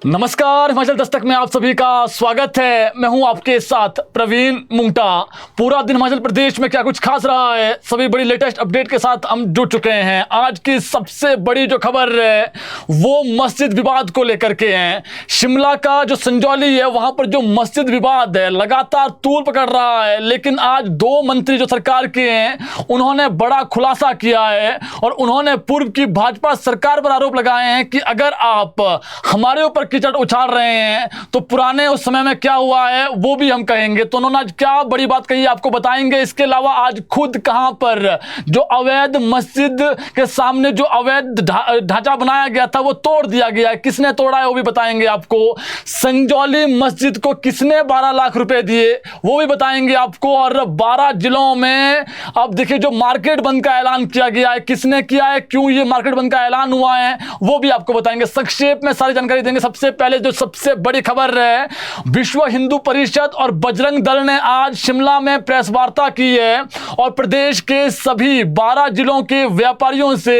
नमस्कार, हिमाचल दस्तक में आप सभी का स्वागत है। मैं हूं आपके साथ प्रवीण मुंगटा। पूरा दिन हिमाचल प्रदेश में क्या कुछ खास रहा है, सभी बड़ी लेटेस्ट अपडेट के साथ हम जुड़ चुके हैं। आज की सबसे बड़ी जो खबर है वो मस्जिद विवाद को लेकर के है। शिमला का जो संजौली है वहां पर जो मस्जिद विवाद है लगातार तूल पकड़ रहा है, लेकिन आज दो मंत्री जो सरकार के हैं उन्होंने बड़ा खुलासा किया है और उन्होंने पूर्व की भाजपा सरकार पर आरोप लगाए हैं कि अगर आप हमारे ऊपर कीचड़ उछाल रहे हैं तो पुराने उस समय में क्या हुआ है वो भी हम कहेंगे। तो उन्होंने आज क्या बड़ी बात कही आपको बताएंगे। इसके अलावा आज खुद कहां पर जो अवैध मस्जिद के सामने जो अवैध ढांचा बनाया गया था वो तोड़ दिया गया है, किसने तोड़ा है वो भी बताएंगे आपको। संजौली मस्जिद को किसने 12 लाख रुपए दिए वो भी बताएंगे आपको। और 12 जिलों में अब देखिए जो मार्केट बंद का ऐलान किया गया है, किसने किया है, क्यों ये मार्केट बंद का ऐलान हुआ है वो भी आपको बताएंगे। संक्षेप में सारी जानकारी देंगे। सबसे पहले जो सबसे बड़ी खबर है, विश्व हिंदू परिषद और बजरंग दल ने आज शिमला में प्रेस वार्ता की है और प्रदेश के सभी 12 जिलों के व्यापारियों से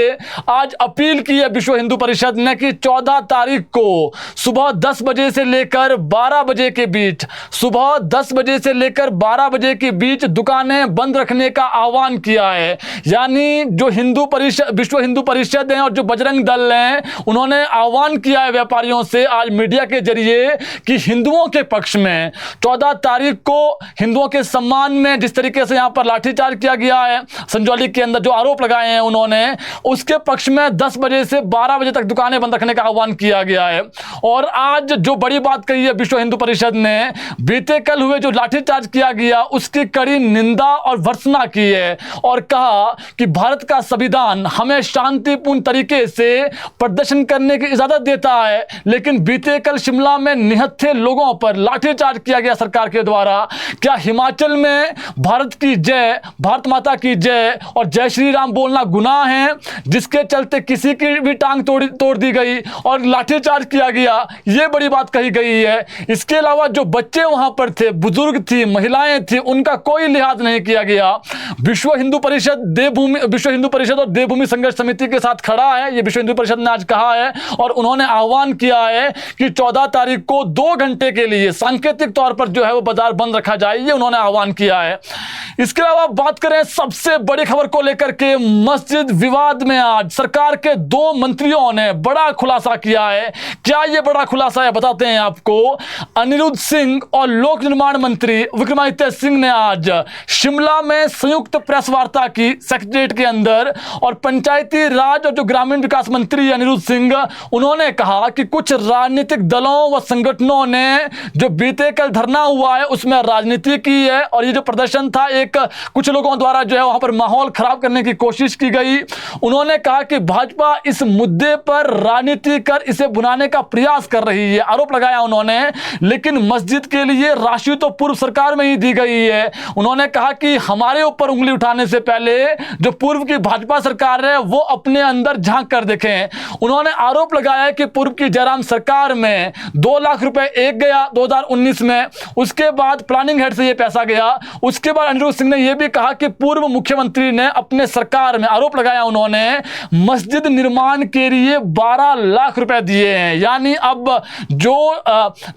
आज अपील की है विश्व हिंदू परिषद ने कि 14 तारीख को सुबह 10 बजे से लेकर 12 बजे के बीच, सुबह 10 बजे से लेकर 12 बजे के बीच दुकानें बंद रखने का आह्वान किया है। यानी जो हिंदू परिषद, विश्व हिंदू परिषद है और जो बजरंग दल है, उन्होंने आह्वान किया है व्यापारियों से आज मीडिया के जरिए कि हिंदुओं के पक्ष में 14 तारीख को हिंदुओं के सम्मान में जिस तरीके से यहां पर लाठीचार्ज किया गया है संजौली के अंदर, जो आरोप लगाए हैं उन्होंने, उसके पक्ष में 10 बजे से 12 बजे तक दुकानें बंद रखने का आह्वान किया गया है। और आज जो बड़ी बात कही है विश्व हिंदू परिषद ने, बीते कल हुए जो लाठीचार्ज किया गया उसकी कड़ी निंदा और भर्त्सना की है और कहा कि भारत का संविधान हमें शांतिपूर्ण तरीके से प्रदर्शन करने की इजाजत देता है, लेकिन बीते कल शिमला में निहत्थे लोगों पर लाठीचार्ज किया गया सरकार के द्वारा। क्या हिमाचल में भारत की जय, भारत माता की जय और जय श्री राम बोलना गुनाह है, जिसके चलते किसी की भी टांग तोड़ दी गई और लाठीचार्ज किया गया, ये बड़ी बात कही गई है। इसके अलावा जो बच्चे वहां पर थे, बुजुर्ग थी, महिलाएं थी, उनका कोई लिहाज नहीं किया गया। विश्व हिंदू परिषद और देवभूमि संघर्ष समिति के साथ खड़ा है, ये विश्व हिंदू परिषद ने आज कहा है और उन्होंने आह्वान किया है कि 14 तारीख को 2 घंटे के लिए सांकेतिक तौर पर जो है वो बाजार बंद रखा जाए, ये उन्होंने आह्वान किया है। इसके अलावा बात करें सबसे बड़ी खबर को लेकर के, मस्जिद विवाद में आज सरकार के 2 मंत्रियों ने बड़ा खुलासा किया है। क्या ये बड़ा खुलासा है बताते हैं आपको। अनिरुद्ध सिंह और लोक निर्माण मंत्री विक्रमादित्य सिंह ने आज शिमला में संयुक्त प्रेस वार्ता की सेक्रेटेरिएट के अंदर और पंचायती राज और जो ग्रामीण विकास मंत्री अनिरुद्ध सिंह, उन्होंने कहा कि कुछ राजनीतिक दलों व संगठनों ने जो बीते कल धरना हुआ है उसमें राजनीति की है और ये जो प्रदर्शन था एक कुछ लोगों द्वारा जो है वहां पर माहौल खराब करने की कोशिश की गई। उन्होंने कहा कि भाजपा इस मुद्दे पर राजनीति कर इसे भुनाने का प्रयास कर रही है, आरोप लगाया उन्होंने। लेकिन मस्जिद के लिए राशि तो पूर्व सरकार में ही दी गई है। उन्होंने कहा कि हमारे ऊपर उंगली उठाने से पहले जो पूर्व की भाजपा सरकार है वो अपने अंदर झांक कर देखें। उन्होंने आरोप लगाया कि पूर्व की जयराम सरकार में 2 लाख रुपए एक गया 2019 में, उसके बाद प्लानिंग हेड से यह पैसा गया। उसके बाद अनिरुद्ध सिंह ने यह भी कहा कि पूर्व मुख्यमंत्री ने अपने सरकार में, आरोप लगाया उन्होंने, मस्जिद निर्माण के लिए 12 लाख रुपए दिए हैं। यानी अब जो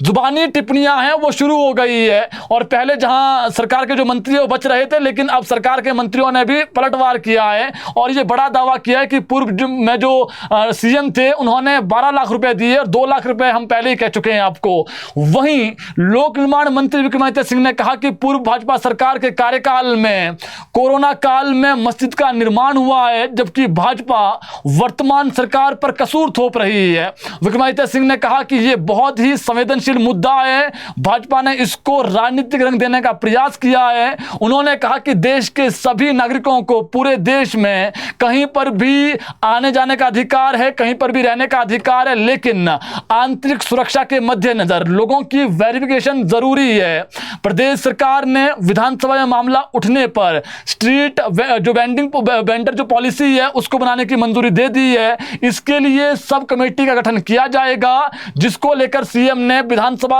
जुबानी टिप्पणियां हैं वो शुरू हो गई है और पहले जहां सरकार के जो मंत्री वो बच रहे थे, लेकिन अब सरकार के मंत्रियों ने भी पलटवार किया है और ये बड़ा दावा किया है कि पूर्व में जो सीएम थे उन्होंने 12 लाख रुपए दिए और 2 लाख रुपए हम पहले ही कह चुके हैं आपको। वहीं लोक निर्माण मंत्री विक्रमादित्य सिंह ने कहा कि पूर्व भाजपा सरकार के कार्यकाल में कोरोना काल में मस्जिद का निर्माण हुआ है, जबकि भाजपा वर्तमान सरकार पर कसूर थोप रही है। विक्रमादित्य सिंह ने कहा कि यह बहुत ही संवेदनशील मुद्दा है, भाजपा ने इसको राजनीतिक रंग देने का प्रयास किया है। उन्होंने कहा कि देश के सभी नागरिकों को पूरे देश में कहीं पर भी आने जाने का अधिकार है, कहीं पर भी रहने का अधिकार है, लेकिन आंतरिक सुरक्षा के मद्देनजर लोगों की वेरिफिकेशन जरूरी है। प्रदेश सरकार ने विधानसभा में मामला उठने पर स्ट्रीट जो वेंडर जो पॉलिसी है उसको बनाने की मंजूरी दे दी है। इसके लिए सब कमेटी का गठन किया जाएगा, जिसको लेकर सीएम ने विधानसभा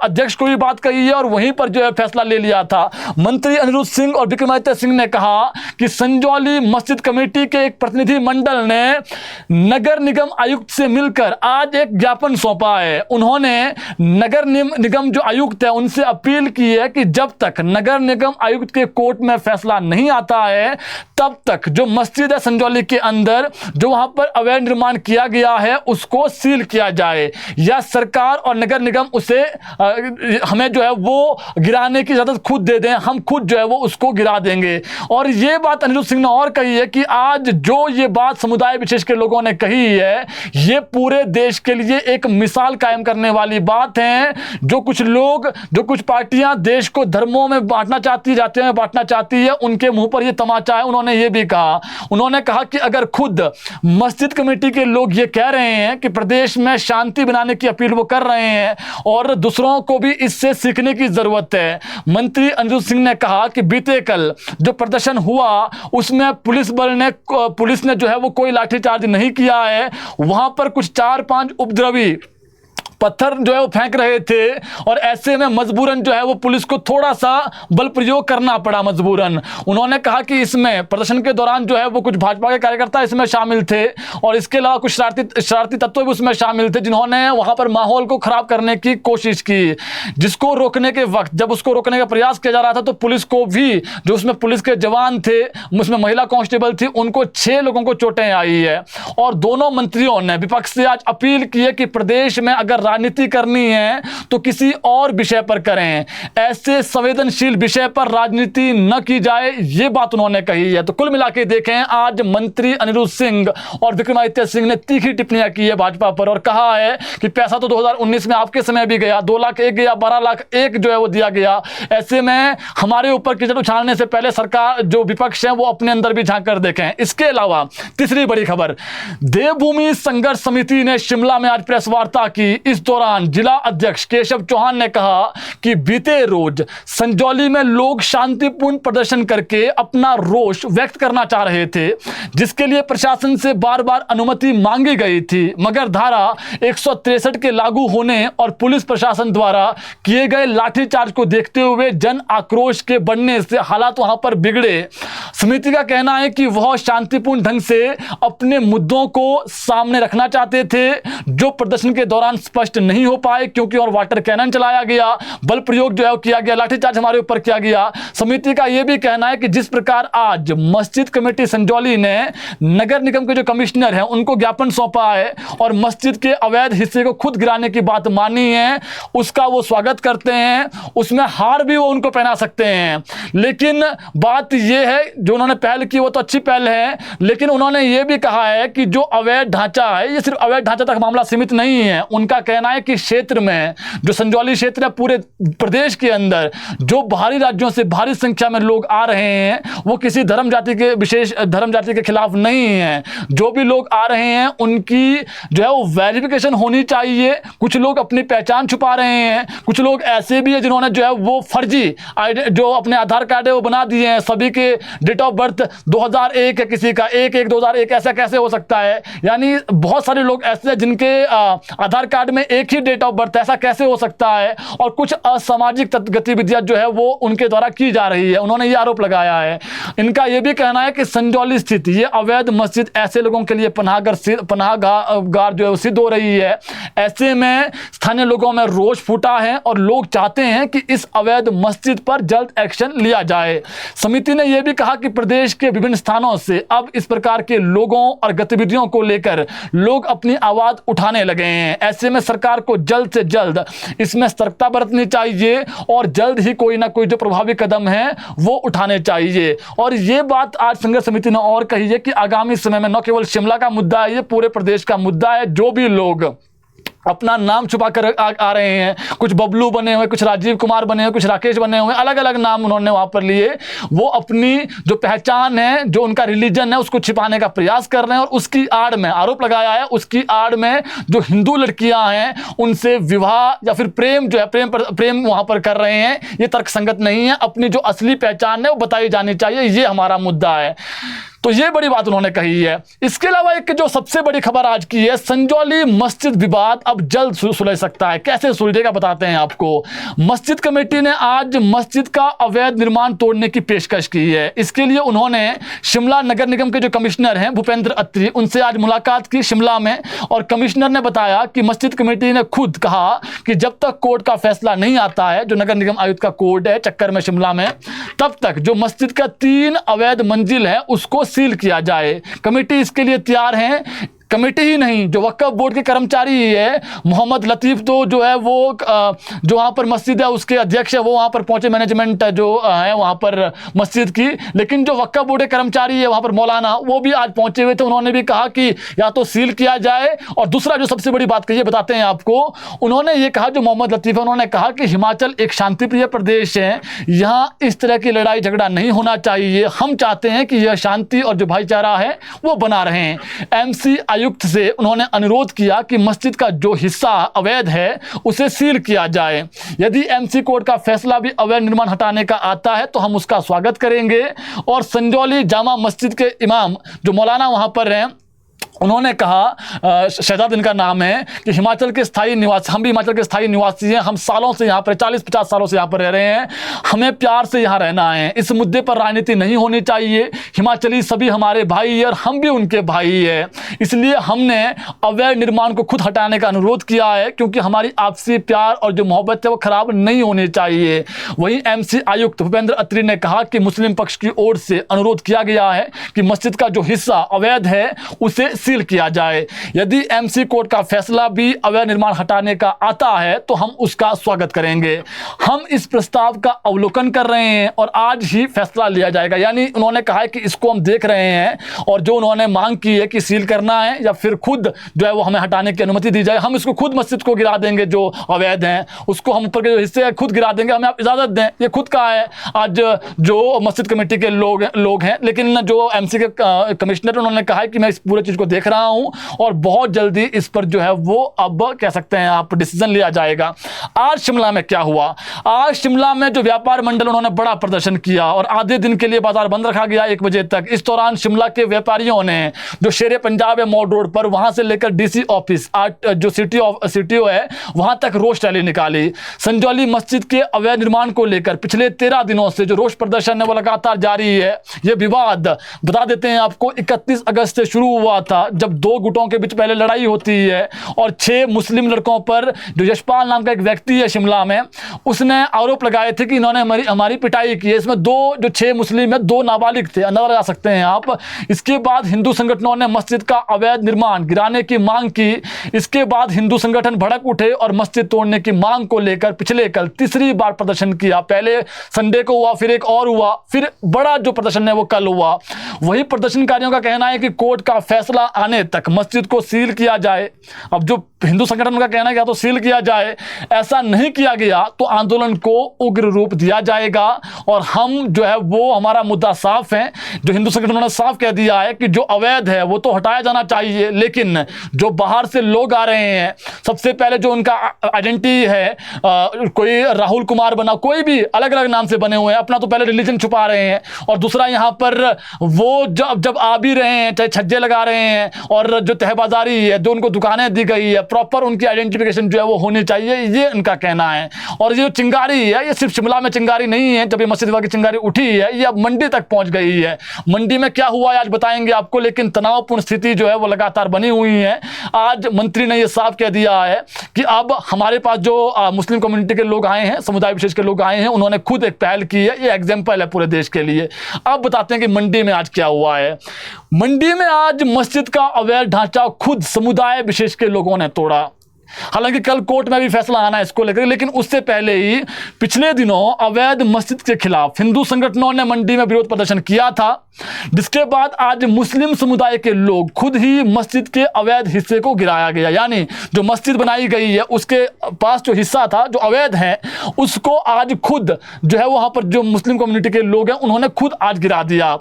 अध्यक्ष को भी बात कही है और वहीं पर जो है फैसला ले लिया था। मंत्री अनिरुद्ध सिंह और विक्रमादित्य सिंह ने कहा कि संजौली मस्जिद कमेटी के एक प्रतिनिधि मंडल ने नगर निगम आयुक्त से मिलकर आज एक ज्ञापन ज्ञापन सौंपा है। उन्होंने नगर निगम जो आयुक्त है उनसे अपील की है कि जब तक नगर निगम आयुक्त के कोर्ट में फैसला नहीं आता है तब तक जो मस्जिद है संजौली के अंदर जो वहां पर अवैध निर्माण किया गया है उसको सील किया जाए, या सरकार और नगर निगम उसे हमें जो है वो गिराने की इजाजत खुद दे दें, हम खुद जो है वो उसको गिरा देंगे। और ये बात अनिरुद्ध सिंह ने और कही है कि आज जो ये बात समुदाय विशेष के लोगों ने कही है ये पूरे देश के लिए एक मिसाल कायम करने वाली बात है। जो कुछ लोग, जो कुछ पार्टियां देश को धर्मों में बांटना चाहती, जातियों में बांटना चाहती है, उनके मुंह पर ये तमाचा है। उन्होंने ये भी कहा, उन्होंने कहा कि अगर खुद मस्जिद कमेटी के लोग ये कह रहे हैं कि प्रदेश में शांति बनाने की अपील वो कर रहे हैं और दूसरों को भी इससे सीखने की जरूरत है। मंत्री अनिरुद्ध सिंह ने कहा कि बीते कल जो प्रदर्शन हुआ उसमें पुलिस ने जो है वो कोई लाठीचार्ज नहीं किया है। वहां पर कुछ 4-5 उपद्रवी पत्थर जो है वो फेंक रहे थे और ऐसे में मजबूरन जो है वो पुलिस को थोड़ा सा बल प्रयोग करना पड़ा मजबूरन। उन्होंने कहा कि इसमें प्रदर्शन के दौरान जो है वो कुछ भाजपा के कार्यकर्ता इसमें शामिल थे और इसके अलावा कुछ शरारती तत्व भी उसमें शामिल थे जिन्होंने वहां पर माहौल को खराब करने की कोशिश की, जिसको रोकने के वक्त जब उसको रोकने का प्रयास किया जा रहा था तो पुलिस को भी, जो उसमें पुलिस के जवान थे, उसमें महिला कांस्टेबल थी, उनको 6 लोगों को चोटें आई है। और दोनों मंत्रियों ने विपक्ष से आज अपील की है कि प्रदेश में अगर राजनीति करनी है तो किसी और विषय पर करें, ऐसे संवेदनशील विषय पर राजनीति न की जाए, ये बात उन्होंने कही है। तो कुल मिला के देखें, आज मंत्री अनिरुद्ध सिंह और विक्रमादित्य सिंह ने तीखी टिप्पणियां की है भाजपा पर और कहा है कि पैसा तो 2019 में आपके समय भी गया, 2 लाख एक गया, 12 लाख एक जो है वो दिया गया। ऐसे में हमारे ऊपर कीचड़ उछालने से पहले सरकार, जो विपक्ष है, वो अपने अंदर भी झांक कर देखें। इसके अलावा तीसरी बड़ी खबर, देवभूमि संघर्ष समिति ने शिमला में आज प्रेस वार्ता की। इस दौरान जिला अध्यक्ष केशव चौहान ने कहा कि बीते रोज संजौली में लोग शांतिपूर्ण प्रदर्शन करके अपना रोष व्यक्त करना चाह रहे थे, जिसके लिए प्रशासन से बार-बार अनुमति मांगी गई थी, मगर धारा 163 के लागू होने और पुलिस प्रशासन द्वारा किए गए लाठीचार्ज को देखते हुए जन आक्रोश के बढ़ने से हालात वहां पर बिगड़े। समिति का कहना है कि वह शांतिपूर्ण ढंग से अपने मुद्दों को सामने रखना चाहते थे, जो प्रदर्शन के दौरान स्पष्ट नहीं हो पाए क्योंकि और वाटर कैनन चलाया गया, बल प्रयोग जो है किया गया, लाठीचार्ज हमारे ऊपर किया गया। समिति का यह भी कहना है कि जिस प्रकार आज मस्जिद कमेटी संजौली ने नगर निगम के जो कमिश्नर हैं उनको ज्ञापन सौंपा है और मस्जिद के अवैध हिस्से को खुद गिराने की बात मानी है, उसका वो स्वागत करते हैं, उसमें हार भी वो उनको पहना सकते हैं। लेकिन बात यह है, जो उन्होंने पहल की वो तो अच्छी पहल है, लेकिन उन्होंने ये भी कहा है कि जो अवैध ढांचा है, ये सिर्फ अवैध ढांचा तक मामला सीमित नहीं है। उनका कहना है कि क्षेत्र में, जो संजौली क्षेत्र है, पूरे प्रदेश के अंदर जो बाहरी राज्यों से भारी संख्या में लोग आ रहे हैं वो किसी धर्म जाति के, विशेष धर्म जाति के खिलाफ नहीं है। जो भी लोग आ रहे हैं उनकी जो है वो वेरिफिकेशन होनी चाहिए। कुछ लोग अपनी पहचान छुपा रहे हैं, कुछ लोग ऐसे भी है जिन्होंने जो है वो फर्जी जो अपने आधार कार्ड है वो बना दिए हैं, सभी के डेट ऑफ बर्थ 2001 है, किसी का 1/1/2001, ऐसा कैसे हो सकता है? यानी बहुत सारे लोग ऐसे हैं जिनके आधार कार्ड में एक ही डेट ऑफ बर्थ, ऐसा कैसे हो सकता है? और कुछ असामाजिक गतिविधियां जो है वो उनके द्वारा की जा रही है, उन्होंने ये आरोप लगाया है। इनका यह भी कहना है कि संजौली स्थित ये अवैध मस्जिद ऐसे लोगों के लिए पनाहगार जो है सिद्ध हो रही है। ऐसे में स्थानीय लोगों में रोष फूटा है और लोग चाहते हैं कि इस अवैध मस्जिद पर जल्द एक्शन लिया जाए। समिति ने यह भी कहा कि प्रदेश के विभिन्न स्थानों से अब इस प्रकार के लोगों और गतिविधियों को लेकर लोग अपनी आवाज उठाने लगे हैं। ऐसे में सरकार को जल्द से जल्द इसमें सतर्कता बरतनी चाहिए और जल्द ही कोई ना कोई जो प्रभावी कदम है वो उठाने चाहिए। और ये बात आज संघर्ष समिति ने और कही है कि आगामी समय में न केवल शिमला का मुद्दा है, ये पूरे प्रदेश का मुद्दा है। जो भी लोग अपना नाम छुपा कर आ रहे हैं, कुछ बबलू बने हुए, कुछ राजीव कुमार बने हुए, कुछ राकेश बने हुए, अलग अलग नाम उन्होंने वहां पर लिए, वो अपनी जो पहचान है, जो उनका रिलीजन है, उसको छिपाने का प्रयास कर रहे हैं। और उसकी आड़ में आरोप लगाया है, उसकी आड़ में जो हिंदू लड़कियां हैं उनसे विवाह या फिर प्रेम जो है प्रेम वहां पर कर रहे हैं। ये तर्कसंगत नहीं है। अपनी जो असली पहचान है वो बताई जानी चाहिए, ये हमारा मुद्दा है। तो ये बड़ी बात उन्होंने कही है। इसके अलावा एक जो सबसे बड़ी खबर आज की है, संजौली मस्जिद विवाद अब जल्द सुलझ सकता है। कैसे सुलझेगा बताते हैं आपको। मस्जिद कमेटी ने आज मस्जिद का अवैध निर्माण तोड़ने की पेशकश की है। इसके लिए उन्होंने शिमला नगर निगम के जो कमिश्नर हैं भूपेंद्र अत्री, उनसे आज मुलाकात की शिमला में, और कमिश्नर ने बताया कि मस्जिद कमेटी ने खुद कहा कि जब तक कोर्ट का फैसला नहीं आता है, जो नगर निगम आयुक्त का कोर्ट है चक्कर में शिमला में, तब तक जो मस्जिद का 3 अवैध मंजिल है उसको सील किया जाए। कमेटी इसके लिए तैयार है। कमेटी ही नहीं, जो वक्फ बोर्ड के कर्मचारी है, मोहम्मद लतीफ़ तो जो है वो जो वहाँ पर मस्जिद है उसके अध्यक्ष है, वो वहाँ पर पहुँचे, मैनेजमेंट जो है वहाँ पर मस्जिद की। लेकिन जो वक्फ बोर्ड के कर्मचारी है वहाँ पर मौलाना, वो भी आज पहुँचे हुए थे। उन्होंने भी कहा कि या तो सील किया जाए, और दूसरा जो सबसे बड़ी बात कही है बताते हैं आपको, उन्होंने ये कहा, जो मोहम्मद लतीफ़ है, उन्होंने कहा कि हिमाचल एक शांतिप्रिय प्रदेश है, यहाँ इस तरह की लड़ाई झगड़ा नहीं होना चाहिए। हम चाहते हैं कि यह शांति और जो भाईचारा है वो बना रहें। एमसी आयुक्त से उन्होंने अनुरोध किया कि मस्जिद का जो हिस्सा अवैध है उसे सील किया जाए। यदि एमसी कोर्ट का फैसला भी अवैध निर्माण हटाने का आता है तो हम उसका स्वागत करेंगे। और संजौली जामा मस्जिद के इमाम जो मौलाना वहां पर हैं, उन्होंने कहा, शहजाद इनका नाम है, कि हिमाचल के स्थायी निवासी, हम भी हिमाचल के स्थायी निवासी हैं, हम सालों से यहाँ पर 40-50 सालों से यहाँ पर रह रहे हैं, हमें प्यार से यहाँ रहना है, इस मुद्दे पर राजनीति नहीं होनी चाहिए। हिमाचली सभी हमारे भाई है और हम भी उनके भाई है, इसलिए हमने अवैध निर्माण को खुद हटाने का अनुरोध किया है, क्योंकि हमारी आपसी प्यार और जो मोहब्बत है वो खराब नहीं होनी चाहिए। वहीं एमसी आयुक्त भूपेंद्र अत्री ने कहा कि मुस्लिम पक्ष की ओर से अनुरोध किया गया है कि मस्जिद का जो हिस्सा अवैध है उसे सील किया जाए। यदि एमसी कोर्ट का फैसला भी अवैध निर्माण हटाने का आता है तो हम उसका स्वागत करेंगे। हम इस प्रस्ताव का अवलोकन कर रहे हैं और आज ही फैसला लिया जाएगा। यानी उन्होंने कहा है कि इसको हम देख रहे हैं, और जो उन्होंने मांग की है कि सील करना है या फिर खुद जो है वो हमें हटाने की अनुमति दी जाए, हम इसको खुद मस्जिद को गिरा देंगे, जो अवैध हैं उसको हम ऊपर के जो हिस्से खुद गिरा देंगे, हमें आप इजाजत दें। ये खुद का है आज जो मस्जिद कमेटी के लोग हैं। लेकिन जो एमसी के कमिश्नर, उन्होंने कहा है कि मैं इस पूरे चीज को देख रहा हूं और बहुत जल्दी इस पर जो है वो अब कह सकते हैं आप डिसीजन लिया जाएगा। आज शिमला में क्या हुआ? आज शिमला में जो व्यापार मंडल, उन्होंने बड़ा प्रदर्शन किया और आधे दिन के लिए बाजार बंद रखा गया 1 बजे तक। इस दौरान शिमला के व्यापारियों ने जो शेरे पंजाब है मॉल रोड पर, वहां से लेकर डीसी ऑफिस जो सीटीओ है वहां तक रोष रैली निकाली। संजौली मस्जिद के अवैध निर्माण को लेकर पिछले 13 दिनों से जो रोष प्रदर्शन है वो लगातार जारी है। ये विवाद बता देते हैं आपको 31 अगस्त से शुरू हुआ था, जब 2 गुटों के बीच पहले लड़ाई होती है और 6 मुस्लिम लड़कों पर, जो यशपाल नाम का एक व्यक्ति है शिमला में, उसने आरोप लगाए थे कि इन्होंने हमारी पिटाई की है। इसमें 6 मुस्लिम है, 2 नाबालिग थे, अंदाजा लगा सकते हैं आप। इसके बाद हिंदू संगठनों ने मस्जिद का अवैध निर्माण गिराने की मांग की। इसके बाद हिंदू संगठन भड़क उठे और मस्जिद तोड़ने की मांग को लेकर पिछले कल तीसरी बार प्रदर्शन किया। पहले संडे को हुआ, फिर एक और हुआ, फिर बड़ा जो प्रदर्शन है वो कल हुआ। वही प्रदर्शनकारियों का कहना है कि कोर्ट का फैसला आने तक मस्जिद को सील किया जाए। अब जो हिंदू संगठन का कहना है या तो सील किया जाए, ऐसा नहीं किया गया तो आंदोलन को उग्र रूप दिया जाएगा। और हम जो है वो, हमारा मुद्दा साफ है। जो हिंदू संगठनों ने साफ कह दिया है कि जो अवैध है वो तो हटाया जाना चाहिए, लेकिन जो बाहर से लोग आ रहे हैं, सबसे पहले जो उनका आइडेंटिटी है, कोई राहुल कुमार बना, कोई भी अलग अलग नाम से बने हुए हैं, अपना तो पहले रिलीजन छुपा रहे हैं, और दूसरा यहाँ पर वो जब आ भी रहे हैं, चाहे छज्जे लगा रहे हैं, और जो तहबाजारी है, जो उनको दुकानें दी गई है, प्रॉपर उनकी आइडेंटिफिकेशन जो है वो होनी चाहिए, ये उनका कहना है। और ये जो चिंगारी है, ये सिर्फ शिमला में चिंगारी नहीं है। जब ये मस्जिद की चिंगारी उठी है, ये अब मंडी तक पहुंच गई है। मंडी में क्या हुआ है आज बताएंगे आपको, लेकिन तनावपूर्ण स्थिति जो है वो लगातार बनी हुई है। आज मंत्री ने ये साफ कह दिया है कि अब हमारे पास जो मुस्लिम कम्युनिटी के लोग आए हैं, समुदाय विशेष के लोग आए हैं, उन्होंने खुद एक पहल की है। ये एग्जाम्पल है पूरे देश के लिए। अब बताते हैं कि मंडी में आज क्या हुआ है। मंडी में आज मस्जिद का अवैध ढांचा खुद समुदाय विशेष के लोगों ने तोड़ा। हालांकि कल कोर्ट में भी फैसला आना है इसको लेकर, लेकिन उससे पहले ही पिछले दिनों अवैध मस्जिद के खिलाफ हिंदू संगठनों ने मंडी में विरोध प्रदर्शन किया था, जिसके बाद आज मुस्लिम समुदाय के लोग खुद ही मस्जिद के अवैध हिस्से को गिराया गया। यानी जो मस्जिद बनाई गई है उसके पास जो हिस्सा था जो अवैध है, उसको आज खुद जो है वहां पर जो मुस्लिम कम्युनिटी के लोग हैं उन्होंने खुद आज गिरा दिया।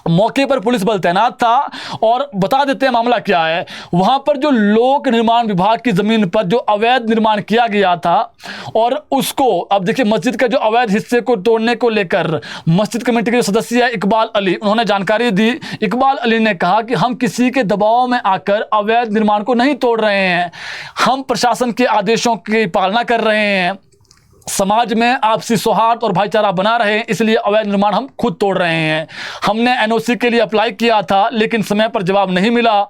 मौके पर पुलिस बल तैनात था। और बता देते हैं मामला क्या है। वहां पर जो लोक निर्माण विभाग की जमीन पर जो अवैध निर्माण किया गया था, और उसको अब देखिए मस्जिद के जो अवैध हिस्से को तोड़ने को लेकर मस्जिद कमेटी के जो सदस्य है इकबाल अली, उन्होंने जानकारी दी। इकबाल अली ने कहा कि हम किसी के दबाव में आकर अवैध निर्माण को नहीं तोड़ रहे हैं, हम प्रशासन के आदेशों की पालना कर रहे हैं, समाज में आपसी सौहार्द और भाईचारा बना रहे, इसलिए अवैध निर्माण हम खुद तोड़ रहे हैं। हमने एनओसी के लिए अप्लाई किया था लेकिन समय पर जवाब नहीं मिला।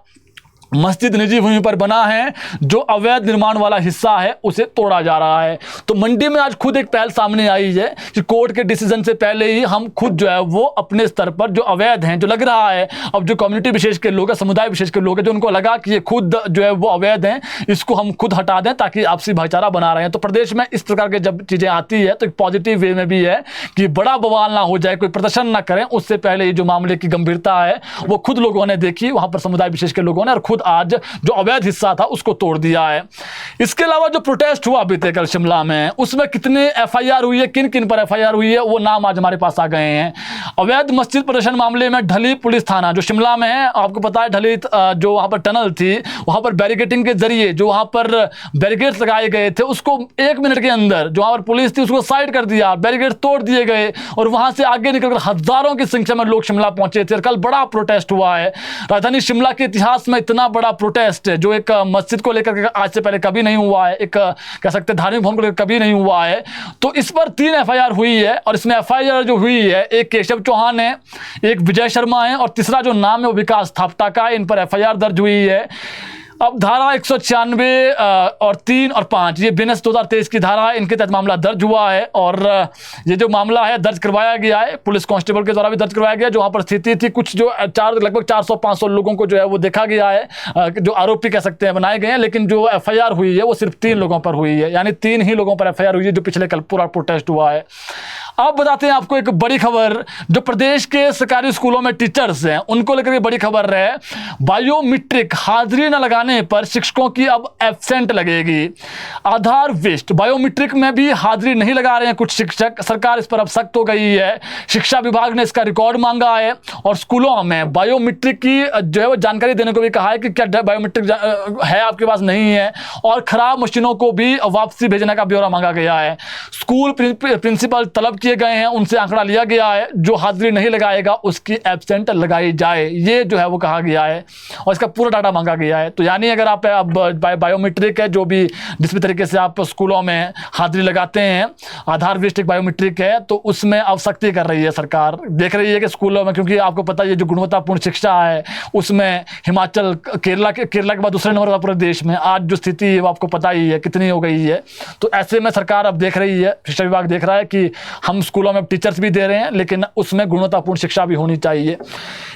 मस्जिद निजी भूमि पर बना है, जो अवैध निर्माण वाला हिस्सा है उसे तोड़ा जा रहा है। तो मंडी में आज खुद एक पहल सामने आई है कि कोर्ट के डिसीजन से पहले ही हम खुद जो है वो अपने स्तर पर जो अवैध हैं, जो लग रहा है, अब जो कम्युनिटी विशेष के लोग हैं, समुदाय विशेष के लोग हैं, जो उनको लगा कि ये खुद जो है वो अवैध हैं, इसको हम खुद हटा दें ताकि आपसी भाईचारा बना रहे हैं। तो प्रदेश में इस प्रकार के जब चीज़ें आती है तो एक पॉजिटिव वे में भी है कि बड़ा बवाल ना हो जाए, कोई प्रदर्शन ना करें, उससे पहले ही जो मामले की गंभीरता है वो खुद लोगों ने देखी, वहाँ पर समुदाय विशेष के लोगों ने, और खुद आज जो अवैध हिस्सा था उसको तोड़ दिया है। इसके अलावा जो प्रोटेस्ट हुआ बीते कल शिमला में, उसमें कितने एफआईआर हुई है, किन किन पर एफआईआर हुई है, वो नाम आज हमारे पास आ गए हैं। अवैध मस्जिद प्रदर्शन मामले में ढली पुलिस थाना जो शिमला में है, आपको पता है ढली जो वहां पर टनल थी, वहां पर बैरिकेटिंग के जरिए जो वहां पर बैरिकेड्स लगाए गए थे, उसको 1 मिनट के अंदर जो वहां पर पुलिस थी उसको साइड कर दिया, बैरिकेड तोड़ दिए गए, और वहां से आगे निकलकर हजारों की संख्या में लोग शिमला पहुंचे थे। कल बड़ा प्रोटेस्ट हुआ है। राजधानी शिमला के इतिहास में इतना बड़ा प्रोटेस्ट जो एक मस्जिद को लेकर आज से पहले कभी नहीं हुआ है, एक कह सकते धार्मिक भवन को लेकर कभी नहीं हुआ है। तो इस पर 3 एफआईआर हुई है, और इसमें एफआईआर जो हुई है, एक केशव चौहान है, एक विजय शर्मा है, और तीसरा जो नाम है वो विकास थापटा का है। इन पर एफआईआर दर्ज हुई है। अब धारा 196 और 3 और 5 ये बीएनएस 2023 की धारा है, इनके तहत मामला दर्ज हुआ है। और ये जो मामला है दर्ज करवाया गया है, पुलिस कांस्टेबल के द्वारा भी दर्ज करवाया गया। जो वहाँ पर स्थिति थी, कुछ जो लगभग 400-500 लोगों को जो है वो देखा गया है, जो आरोपी कह सकते हैं बनाए गए हैं, लेकिन जो एफआईआर हुई है वो सिर्फ 3 लोगों पर हुई है, यानी 3 ही लोगों पर एफआईआर हुई है जो पिछले कल पूरा प्रोटेस्ट हुआ है। अब बताते हैं आपको एक बड़ी खबर, जो प्रदेश के सरकारी स्कूलों में टीचर्स हैं उनको लेकर के बड़ी खबर है। बायोमीट्रिक हाजिरी न लगाने पर शिक्षकों की अब एब्सेंट लगेगी। आधार वेस्ट बायोमीट्रिक में भी हाजिरी नहीं लगा रहे हैं कुछ शिक्षक, सरकार इस पर अब सख्त हो गई है। शिक्षा विभाग ने इसका रिकॉर्ड मांगा है, और स्कूलों में बायोमीट्रिक की जो है वो जानकारी देने को भी कहा है कि क्या बायोमीट्रिक है आपके पास, नहीं है, और खराब मशीनों को भी वापसी भेजने का ब्यौरा मांगा गया है। स्कूल प्रिंसिपल तलब किए गए हैं, उनसे आंकड़ा लिया गया है, जो हाजिरी नहीं लगाएगा उसकी एब्सेंट लगाई जाए, ये जो है वो कहा गया है, और इसका पूरा डाटा मांगा गया है। तो यानी अगर आप अब बायोमेट्रिक है, जो भी जिस भी तरीके से आप स्कूलों में हाजिरी लगाते हैं, आधार बेस्ड बायोमेट्रिक है, तो उसमें अब सख्ती कर रही है सरकार। देख रही है कि स्कूलों में, क्योंकि आपको पता है ये जो गुणवत्तापूर्ण शिक्षा है उसमें हिमाचल केरला के बाद दूसरे नंबर पर पूरे देश में आज जो स्थिति है वो आपको पता ही है कितनी हो गई है। तो ऐसे में सरकार अब देख रही है, शिक्षा विभाग देख रहा है कि हम स्कूलों में टीचर्स भी दे रहे हैं, लेकिन उसमें गुणवत्तापूर्ण शिक्षा भी होनी चाहिए।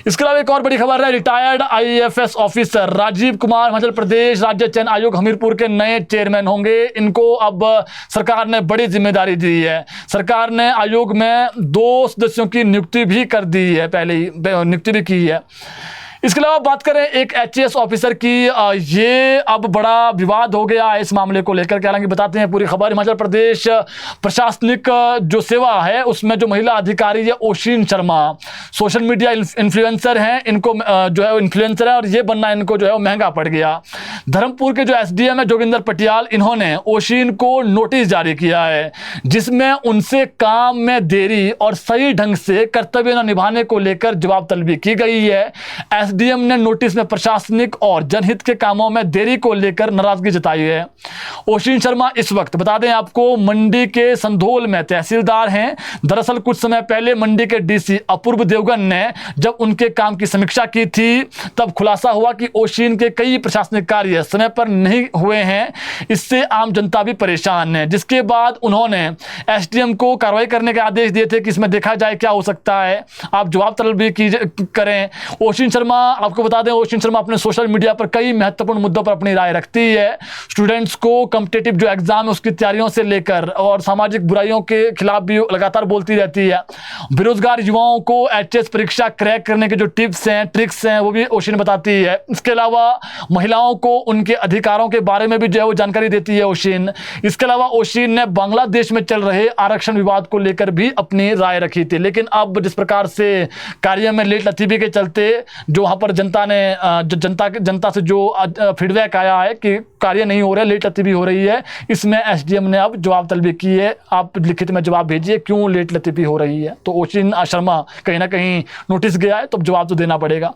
इसके अलावा एक और बड़ी खबर है, retired IAS officer Rajiv Kumar Himachal Pradesh राज्य चयन आयोग हमीरपुर के नए चेयरमैन होंगे। इनको अब सरकार ने बड़ी जिम्मेदारी दी है। सरकार ने आयोग में 2 सदस्यों की नियुक्ति भी कर दी है, पहले ही नियुक्ति भी की है। इसके अलावा बात करें एक एचएएस ऑफिसर की, ये अब बड़ा विवाद हो गया है इस मामले को लेकर के। हालांकि बताते हैं पूरी खबर। हिमाचल प्रदेश प्रशासनिक जो सेवा है उसमें जो महिला अधिकारी है ocean Sharma, social media influencer हैं, इनको जो है इन्फ्लुएंसर है, और ये बनना इनको जो है वो महंगा पड़ गया। धर्मपुर के जो एसडीएम है जोगिंदर पटियाल, इन्होंने ओशिन को नोटिस जारी किया है जिसमें उनसे काम में देरी और सही ढंग से कर्तव्य न निभाने को लेकर जवाब तलबी की गई है। एसडीएम ने नोटिस में प्रशासनिक और जनहित के कामों में देरी को लेकर नाराजगी जताई है। ओशिन शर्मा इस वक्त बता दें आपको मंडी के संधोल में तहसीलदार हैं। दरअसल कुछ समय पहले मंडी के डीसी अपूर्व देवगन ने जब उनके काम की समीक्षा की थी तब खुलासा हुआ कि ओशिन के कई प्रशासनिक कार्य समय पर नहीं हुए हैं, इससे आम जनता भी परेशान है। जिसके बाद उन्होंने एसडीएम को कार्रवाई करने के आदेश दिए थे कि इसमें देखा जाए क्या हो सकता है, आप जवाब तलब भी करें। ओशिन शर्मा आपको बता दें, ओशिन शर्मा अपने सोशल मीडिया पर कई महत्वपूर्ण मुद्दों पर अपनी राय रखती है। स्टूडेंट्स को कॉम्पिटिटिव जो एग्जाम है उसकी तैयारियों से लेकर और सामाजिक बुराइयों के खिलाफ भी लगातार बोलती रहती है। बेरोजगार युवाओं को एचएस परीक्षा क्रैक करने के जो टिप्स हैं, ट्रिक्स हैं, वो भी ओशिन बताती है। इसके अलावा महिलाओं को उनके अधिकारों के बारे में भी जो है वो जानकारी देती है ओशिन। इसके अलावा ओशिन ने बांग्लादेश में चल रहे आरक्षण विवाद को लेकर भी अपनी राय रखी थी। लेकिन अब जिस प्रकार से कार्य में लेट लतीफी के चलते जो वहाँ पर जनता से जो फीडबैक आया है कि कार्य नहीं हो रहा है, लेट लतीफी हो रही है, इसमें एसडीएम ने अब जवाब तलबी की है, आप लिखित में जवाब भेजिए क्यों लेट लतीफी हो रही है। तो ओशिन शर्मा कहीं ना कहीं नोटिस गया है, तो जवाब तो देना पड़ेगा।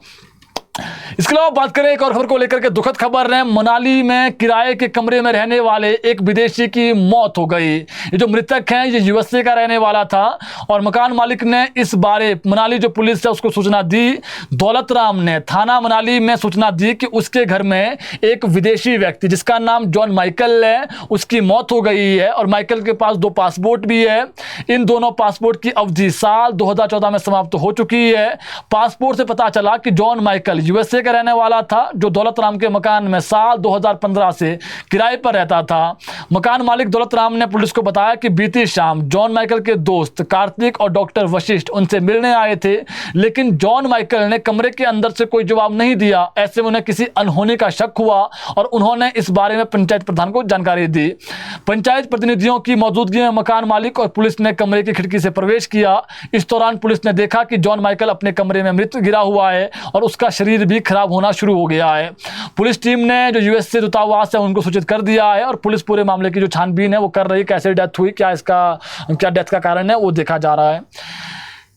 इसके अलावा बात करें एक और खबर को लेकर के, दुखद खबर है। मनाली में किराए के कमरे में रहने वाले एक विदेशी की मौत हो गई। ये जो मृतक है ये यूएसए का रहने वाला था और मकान मालिक ने इस बारे मनाली जो पुलिस है उसको सूचना दी। दौलत राम ने थाना मनाली में सूचना दी कि उसके घर में एक विदेशी व्यक्ति जिसका नाम जॉन माइकल है उसकी मौत हो गई है और माइकल के पास 2 पासपोर्ट भी है। इन दोनों पासपोर्ट की अवधि साल 2014 में समाप्त हो चुकी है। पासपोर्ट से पता चला कि जॉन माइकल यूएसए का रहने वाला था जो दौलत राम के मकान में साल 2015 से किराए पर रहता था। मकान मालिक दौलत राम ने पुलिस को बताया कि बीती शाम जॉन माइकल के दोस्त कार्तिक और डॉक्टर वशिष्ठ उनसे मिलने आए थे, लेकिन जॉन माइकल ने कमरे के अंदर से कोई जवाब नहीं दिया। ऐसे में उन्हें किसी अनहोनी का शक हुआ और उन्होंने इस बारे में पंचायत प्रधान को जानकारी दी। पंचायत प्रतिनिधियों की मौजूदगी में मकान मालिक और पुलिस ने कमरे की खिड़की से प्रवेश किया। इस दौरान पुलिस ने देखा कि जॉन माइकल अपने कमरे में मृत गिरा हुआ है और उसका शरीर भी खराब होना शुरू हो गया है। पुलिस टीम ने जो यूएसए दूतावास है उनको सूचित कर दिया है और पुलिस पूरे मामले की जो छानबीन है वो कर रही है। कैसे डेथ हुई, क्या डेथ का कारण है वो देखा जा रहा है।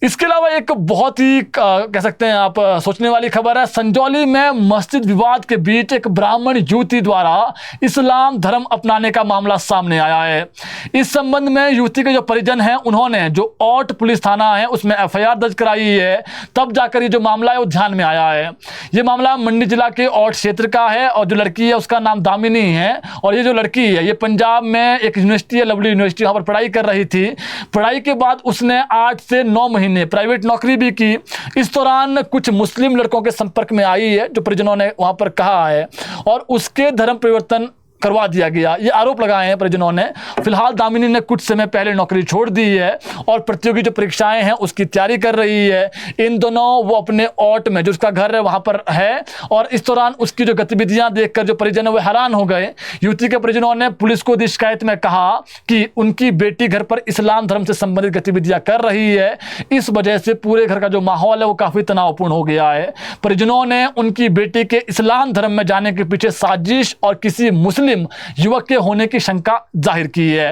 इसके अलावा एक बहुत ही कह सकते हैं आप सोचने वाली खबर है। संजौली में मस्जिद विवाद के बीच एक ब्राह्मण युवती द्वारा इस्लाम धर्म अपनाने का मामला सामने आया है। इस संबंध में युवती के जो परिजन हैं उन्होंने जो औट पुलिस थाना है उसमें एफआईआर दर्ज कराई है। तब जाकर ये जो मामला है वो ध्यान में आया है। ये मामला मंडी जिला के औट क्षेत्र का है और जो लड़की है उसका नाम दामिनी है और ये जो लड़की है ये पंजाब में एक यूनिवर्सिटी है, लवली यूनिवर्सिटी, वहाँ पर पढ़ाई कर रही थी। पढ़ाई के बाद उसने 8 से 9 महीने प्राइवेट नौकरी भी की। इस दौरान कुछ मुस्लिम लड़कों के संपर्क में आई है जो परिजनों ने वहां पर कहा है और उसके धर्म परिवर्तन करवा दिया गया, ये आरोप लगाए हैं परिजनों ने। फिलहाल दामिनी ने कुछ समय पहले नौकरी छोड़ दी है और प्रतियोगी जो परीक्षाएं हैं उसकी तैयारी कर रही है। इन दोनों वो अपने औट में जो उसका घर है वहां पर है और इस दौरान उसकी जो गतिविधियां देखकर जो परिजन है वो हैरान हो गए। युवती के परिजनों ने पुलिस को दी शिकायत में कहा कि उनकी बेटी घर पर इस्लाम धर्म से संबंधित गतिविधियां कर रही है। इस वजह से पूरे घर का जो माहौल है वो काफी तनावपूर्ण हो गया है। परिजनों ने उनकी बेटी के इस्लाम धर्म में जाने के पीछे साजिश और किसी मुस्लिम युवक के होने की शंका जाहिर की है।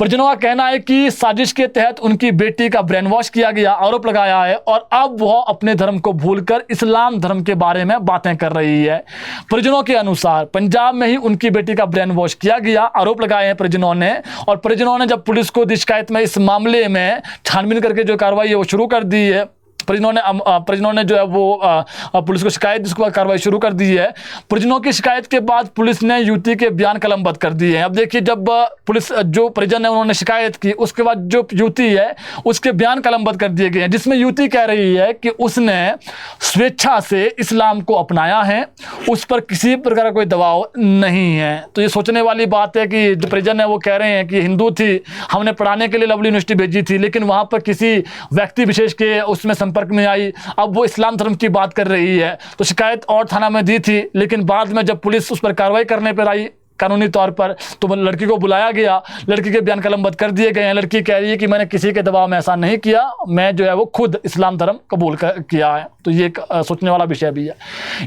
परिजनों का कहना है कि साजिश के तहत उनकी बेटी का ब्रेन वॉश किया गया, आरोप लगाया है और अब वह अपने धर्म को भूलकर इस्लाम धर्म के बारे में बातें कर रही है। परिजनों के अनुसार पंजाब में ही उनकी बेटी का ब्रेन वॉश किया गया, आरोप लगाए हैं परिजनों ने। और परिजनों ने जब पुलिस को दी शिकायत में इस मामले में छानबीन करके जो कार्रवाई है वो शुरू कर दी है। परिजनों ने जो है वो पुलिस को शिकायत, जिसके बाद कार्रवाई शुरू कर दी है। परिजनों की शिकायत के बाद पुलिस ने युवती के बयान कलमबद्ध कर दिए हैं। अब देखिए, जब पुलिस जो परिजन है उन्होंने शिकायत की उसके बाद जो युवती है उसके बयान कलमबद्ध कर दिए गए हैं, जिसमें युवती कह रही है कि उसने स्वेच्छा से इस्लाम को अपनाया है, उस पर किसी प्रकार का कोई दबाव नहीं है। तो ये सोचने वाली बात है कि जो परिजन है वो कह रहे हैं कि हिंदू थी, हमने पढ़ाने के लिए लवली यूनिवर्सिटी भेजी थी, लेकिन वहाँ पर किसी व्यक्ति विशेष के उसमें संपर्क में आई, अब वो इस्लाम धर्म की बात कर रही है। तो शिकायत और थाना में दी थी, लेकिन बाद में जब पुलिस उस पर कार्रवाई करने पर आई कानूनी तौर पर तो लड़की को बुलाया गया, लड़की के बयान कलमबद्ध कर दिए गए हैं। लड़की कह रही है कि मैंने किसी के दबाव में ऐसा नहीं किया, मैं जो है वो खुद इस्लाम धर्म कबूल किया है। तो ये एक सोचने वाला विषय भी है।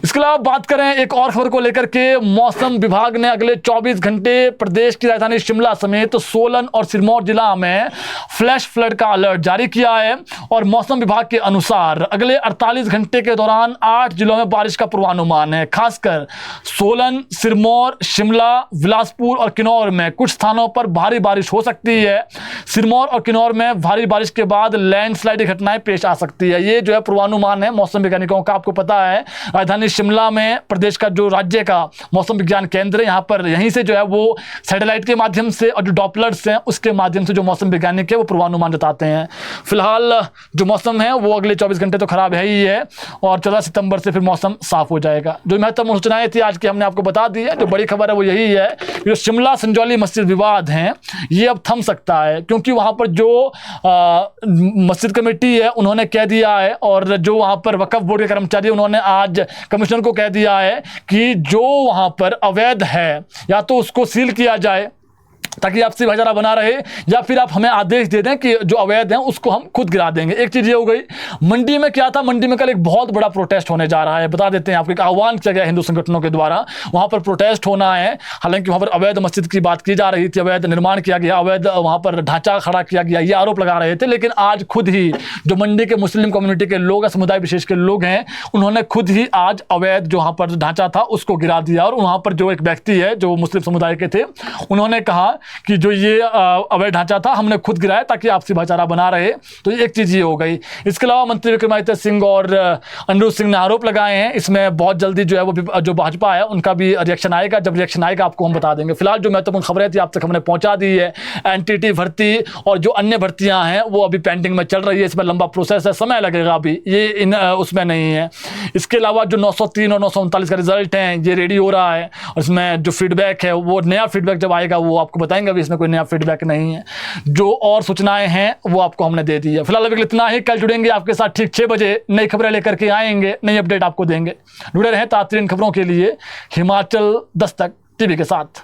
इसके अलावा बात करें एक और खबर को लेकर के, मौसम विभाग ने अगले 24 घंटे प्रदेश की राजधानी शिमला समेत सोलन और सिरमौर जिला में फ्लैश फ्लड का अलर्ट जारी किया है और मौसम विभाग के अनुसार अगले 48 घंटे के दौरान 8 जिलों में बारिश का पूर्वानुमान है। खासकर सोलन, सिरमौर, शिमला बिलासपुर और किन्नौर में कुछ स्थानों पर भारी बारिश हो सकती है। सिरमौर और किन्नौर में भारी बारिश के बाद लैंडस्लाइड की घटनाएं पेश आ सकती है। ये जो है पूर्वानुमान है मौसम वैज्ञानिकों का। आपको पता है राजधानी शिमला में प्रदेश का जो राज्य का मौसम विज्ञान केंद्र है, यहाँ पर यहीं से जो है वो सैटेलाइट के माध्यम से और जो डॉपलर्स हैं उसके माध्यम से जो मौसम वैज्ञानिक है वो पूर्वानुमान जताते हैं। फिलहाल जो मौसम है वो अगले 24 घंटे तो खराब है ही है और 14 सितंबर से फिर मौसम साफ हो जाएगा। जो महत्वपूर्ण सूचनाएं थी आज की हमने आपको बता दी है। जो बड़ी खबर है वो यही है, जो शिमला संजौली मस्जिद विवाद है ये अब थम सकता है, क्योंकि वहां पर जो मस्जिद कमेटी है उन्होंने कह दिया है और जो वहां पर वक्फ बोर्ड के कर्मचारी उन्होंने आज कमिश्नर को कह दिया है कि जो वहां पर अवैध है या तो उसको सील किया जाए ताकि आपसी भाईचारा बना रहे, या फिर आप हमें आदेश दे दें कि जो अवैध हैं उसको हम खुद गिरा देंगे। एक चीज़ ये हो गई। मंडी में क्या था, मंडी में कल एक बहुत बड़ा प्रोटेस्ट होने जा रहा है। बता देते हैं आपको, एक आह्वान किया गया हिंदू संगठनों के द्वारा, वहाँ पर प्रोटेस्ट होना है। हालांकि वहाँ पर अवैध मस्जिद की बात की जा रही थी, अवैध निर्माण किया गया, अवैध वहाँ पर ढांचा खड़ा किया गया, ये आरोप लगा रहे थे। लेकिन आज खुद ही जो मंडी के मुस्लिम कम्युनिटी के लोग, समुदाय विशेष के लोग हैं, उन्होंने खुद ही आज अवैध जो वहाँ पर ढांचा था उसको गिरा दिया। और वहाँ पर जो एक व्यक्ति है जो मुस्लिम समुदाय के थे, उन्होंने कहा कि जो ये अवैध ढांचा था हमने खुद गिराया ताकि आपसी भाईचारा बना रहे। तो एक चीज़ ये हो गई। इसके अलावा मंत्री विक्रमादित्य सिंह और अनिरुद्ध सिंह ने आरोप लगाए हैं। इसमें बहुत जल्दी जो है वो जो भाजपा है उनका भी रिएक्शन आएगा। जब रिएक्शन आएगा आपको हम बता देंगे। फिलहाल जो महत्वपूर्ण खबरें थी आप तक हमने पहुंचा दी है। एनटीटी भर्ती और जो अन्य भर्तियां हैं वो अभी पेंडिंग में चल रही है। इसमें लंबा प्रोसेस है, समय लगेगा अभी, ये उसमें नहीं है। इसके अलावा जो 903 और 939 का रिजल्ट है ये रेडी हो रहा है और इसमें जो फीडबैक है वो नया फीडबैक जब आएगा वो आपको बताएंगे। अभी इसमें कोई नया फीडबैक नहीं है। जो और सूचनाएं हैं वो आपको हमने दे दी है। फिलहाल अभी इतना ही। कल जुड़ेंगे आपके साथ ठीक 6 बजे, नई खबरें लेकर के आएंगे, नई अपडेट आपको देंगे। जुड़े रहें ताज़ा खबरों के लिए हिमाचल दस्तक टीवी के साथ।